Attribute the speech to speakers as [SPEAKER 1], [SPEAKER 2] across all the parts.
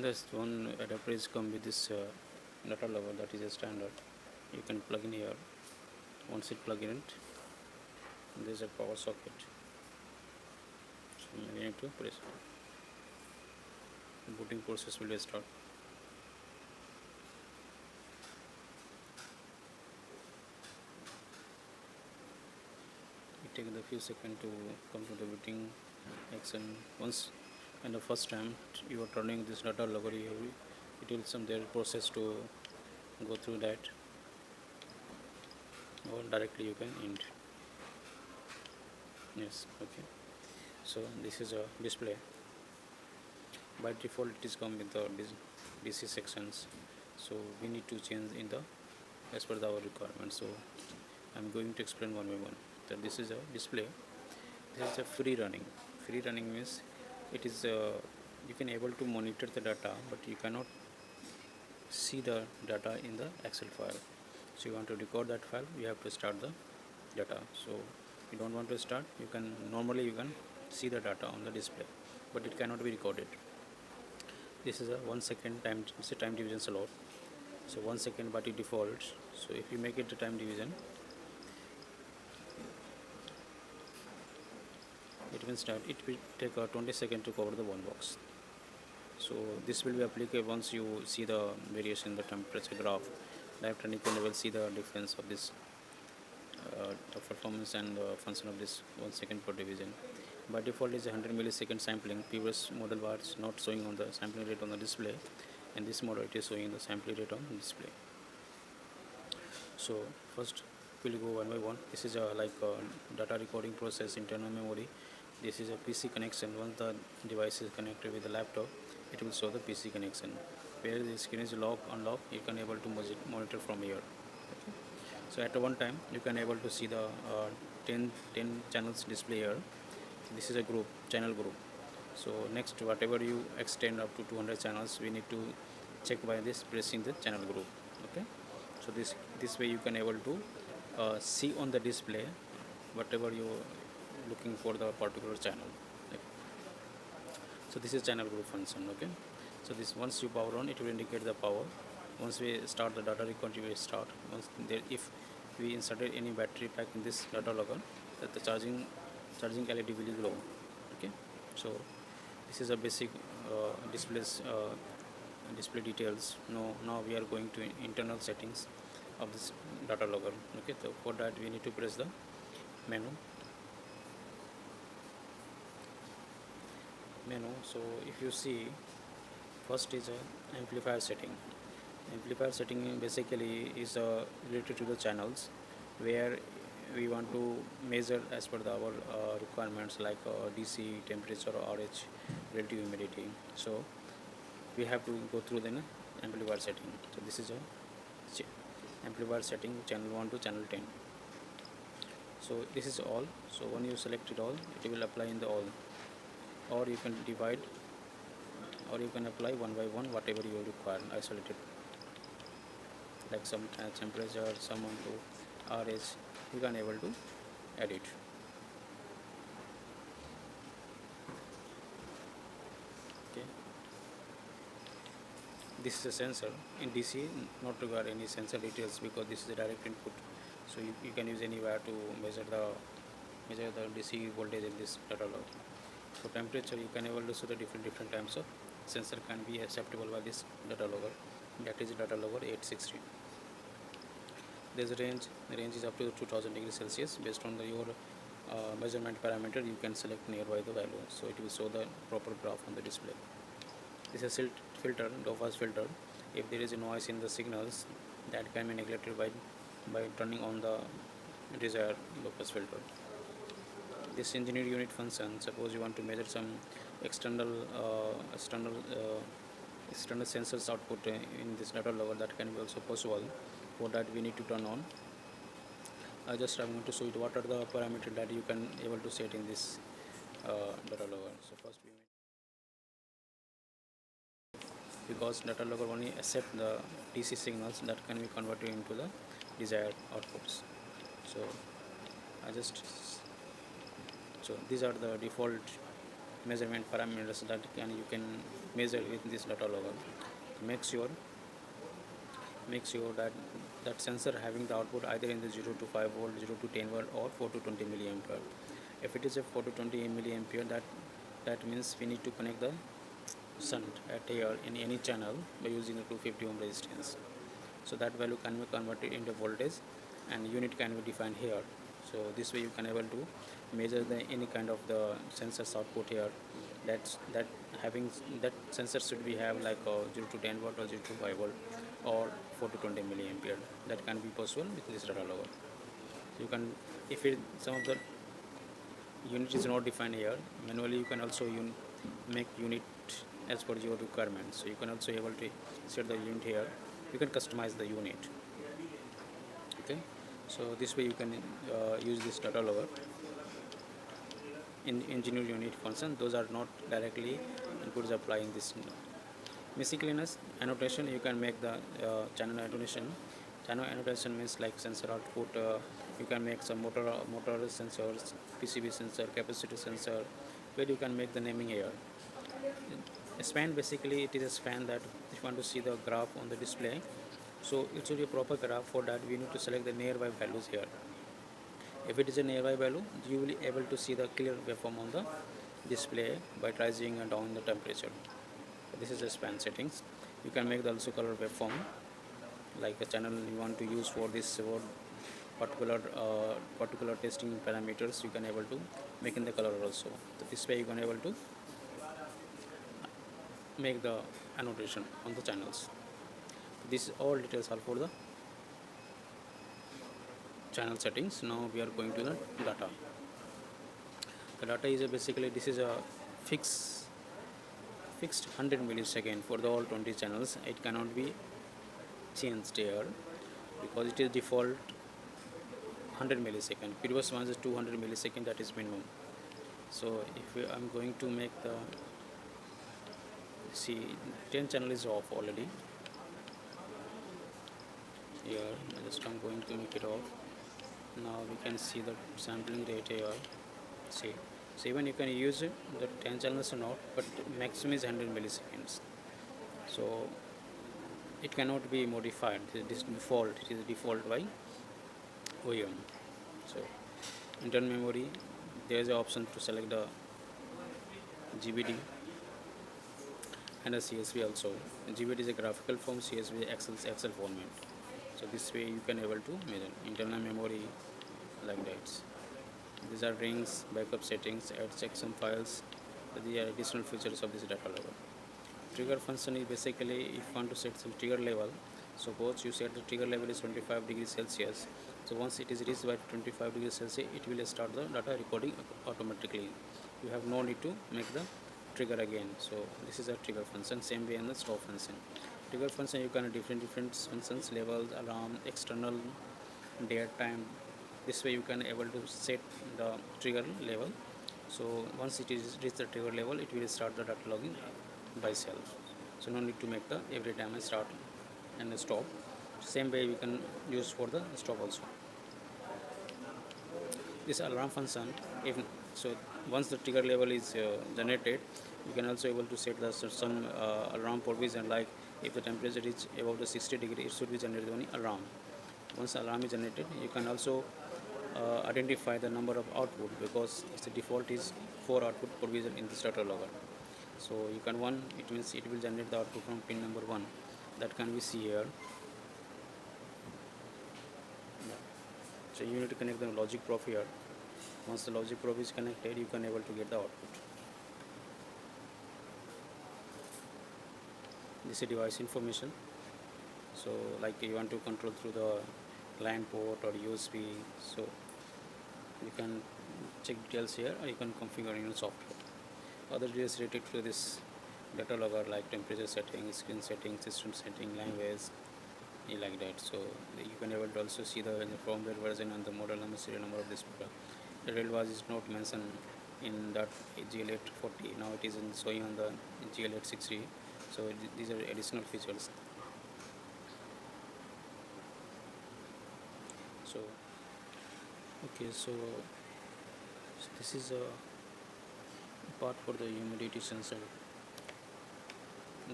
[SPEAKER 1] This one adapter is come with this data level, that is a standard. You can plug in here. Once it plug in it, there is a power socket. So you need to press it. The booting process will start. It takes a few seconds to come to the booting action. Once and the first time you are turning this data logger, it will some their process to go through that, or directly you can end. Yes, okay. So this is a display. By default it is come with the DC sections, so we need to change in the as per our requirement. So I'm going to explain one by one. That this is a display. This is a free running. Free running means it is you can able to monitor the data, but you cannot see the data in the Excel file. So you want to record that file, you have to start the data. So you don't want to start, you can normally you can see the data on the display, but it cannot be recorded. This is a 1 second time, it's a time division slot. So 1 second by default. So if you make it a time division, it will start. It will take 20 seconds to cover the one box. So this will be applicable once you see the variation in the temperature graph. Left and you will see the difference of this the performance and the function of this 1 second per division. By default is 100 millisecond sampling. Previous model was not showing on the sampling rate on the display, and this model it is showing the sampling rate on the display. So first we'll go one by one. This is a data recording process, internal memory. This is a PC connection. Once the device is connected with the laptop, it will show the PC connection. Where the screen is lock, unlock, you can able to monitor from here. Okay. So at one time you can able to see the 10 channels display here. This is a group, channel group. So next, whatever you extend up to 200 channels, we need to check by this pressing the channel group. Okay. So this way you can able to see on the display whatever you looking for the particular channel. Okay. So this is channel group function. Okay. So this once you power on, it will indicate the power. Once we start the data recording, we start. Once there, if we inserted any battery pack in this data logger, that the charging LED will glow. Okay. So this is a basic display details. Now we are going to internal settings of this data logger. Okay. So for that we need to press the menu. So if you see, first is a amplifier setting. Amplifier setting basically is related to the channels where we want to measure as per our requirements, like DC, temperature, RH, relative humidity. So we have to go through the amplifier setting. So this is a amplifier setting, channel 1 to channel 10. So this is all. So when you select it all, it will apply in the all, or you can divide, or you can apply one by one whatever you require isolated, like some temperature, some onto RH, you can able to edit. Okay. This is a sensor. In DC not require any sensor details because this is a direct input, so you can use anywhere to measure the DC voltage in this data log. For temperature, you can able to see the different types of sensor can be acceptable by this data logger. That is data logger 860. There's a range. The range is up to 2000 degrees Celsius. Based on your measurement parameter, you can select nearby the value, so it will show the proper graph on the display. This is a filter, low pass filter. If there is a noise in the signals, that can be neglected by turning on the desired low pass filter. This engineered unit function, suppose you want to measure some external sensors output in this data logger, that can be also possible. For that we need to turn on. I'm going to show you what are the parameters that you can able to set in this data logger. So first we because data logger only accept the DC signals that can be converted into the desired outputs. So these are the default measurement parameters that you can measure with this data logger. Make sure that sensor having the output either in the 0 to 5 volt, 0 to 10 volt, or 4 to 20 milliampere. If it is a 4 to 20 milliampere, that means we need to connect the shunt at here in any channel by using a 250 ohm resistance. So that value can be converted into voltage and unit can be defined here. So this way you can able to measure the any kind of the sensors output here. That having that sensor should be have like 0 to 10 volt or 0 to 5 volt or 4 to 20 milliampere. That can be possible with this data logger. So you can, if it some of the unit is not defined here, manually you can also make unit as per your requirements. So you can also able to set the unit here. You can customize the unit. Okay, so this way you can use this data logger in engineer unit function. Those are not directly inputs applying this miscellaneous annotation. You can make the channel annotation. Channel annotation means like sensor output. You can make some motor sensors, PCB sensor, capacitor sensor, where you can make the naming here. A span, basically it is a span that if you want to see the graph on the display, so it should be a proper graph. For that we need to select the nearby values here. If it is a nearby value, you will be able to see the clear waveform on the display by rising and down the temperature. This is the span settings. You can make the also color waveform, like a channel you want to use for this particular testing parameters. You can able to make in the color also. So this way you can able to make the annotation on the channels. This all details are for the channel settings. Now we are going to the data. The data is basically this is a fixed 100 millisecond for the all 20 channels. It cannot be changed here because it is default 100 millisecond. Previous one is 200 millisecond, that is minimum. So if I am going to make the, see, 10 channel is off already here. Just I'm going to make it off. Now we can see the sampling rate here. See, so even you can use it, the 10 channels or not, but maximum is 100 milliseconds. So it cannot be modified. This default, it is default by OEM. So internal memory, there is an option to select the GBD and a CSV also. GBD is a graphical form, CSV Excel format. So this way you can able to measure internal memory like that. These are rings, backup settings, add checksum files. So these are additional features of this data logger. Trigger function is basically if you want to set some trigger level. Suppose you set the trigger level is 25 degrees Celsius. So once it is reached by 25 degrees Celsius, it will start the data recording automatically. You have no need to make the trigger again. So this is a trigger function. Same way in the stop function. Trigger function, you can have different functions, levels, alarm, external, date, time. This way you can able to set the trigger level. So once it is reached the trigger level, it will start the data logging by self. So no need to make the every time I start and stop. Same way we can use for the stop also. This alarm function, if so, once the trigger level is generated, you can also able to set the some alarm provision, like if the temperature is above the 60 degree, it should be generated only alarm. Once alarm is generated, you can also identify the number of output, because its default is 4 output provision in this data logger. So you can one, it means it will generate the output from pin number 1. That can be see here. So you need to connect the logic probe here. Once the logic probe is connected, you can able to get the output. This is device information. So like you want to control through the LAN port or USB, so you can check details here, or you can configure in your software. Other details related to this data logger like temperature setting, screen setting, system setting, language, like that. So you can able to also see the firmware version and the model number, serial number of this product. The real was is not mentioned in that GL840. Now it is showing on the GL860. So these are additional features. So okay, so this is a Part for the humidity sensor.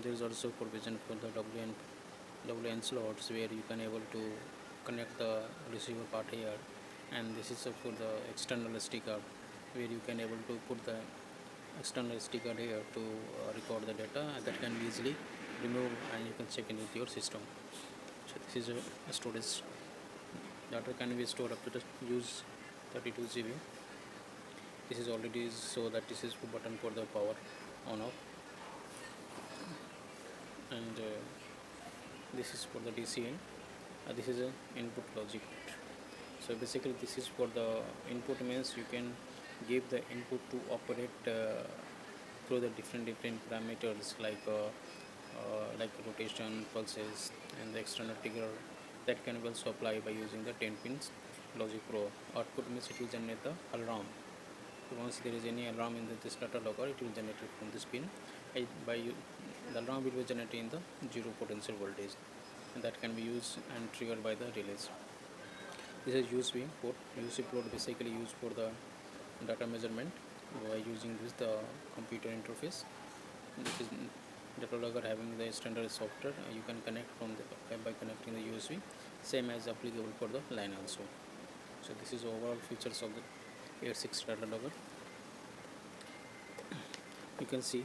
[SPEAKER 1] There is also provision for the WN slots where you can able to connect the receiver part here, and this is for the external SD card where you can able to put the external SD card here to record the data that can be easily remove, and you can check in with your system. So this is a storage. Data can be stored up to the use 32 GB. This is already so that this is the button for the power on off, and this is for the DCN. This is a input logic. So basically this is for the input, means you can give the input to operate through the different parameters like rotation, pulses, and the external trigger that can be also apply by using the 10 pins logic pro. Output means it will generate the alarm. So once there is any alarm in this data logger, it will generate it from this pin. The alarm will be generated in the zero potential voltage, and that can be used and triggered by the relays. This is USB port. USB port basically used for the data measurement by using this the computer interface. This is data logger having the standard software. You can connect from the by connecting the USB. Same as applicable for the line also. So this is overall features of the 860 data logger. You can see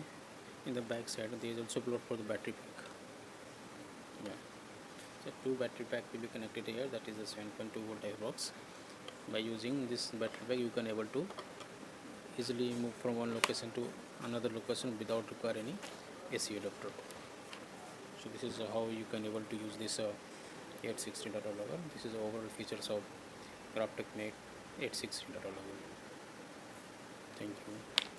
[SPEAKER 1] in the back side there is also plot for the battery pack. Yeah. So two battery pack will be connected here. That is a 7.2 volt box. By using this battery pack, you can able to easily move from one location to another location without require any AC adapter. So this is how you can able to use this 860 data logger. This is the overall features of Graphtec made 860 data logger. Thank you.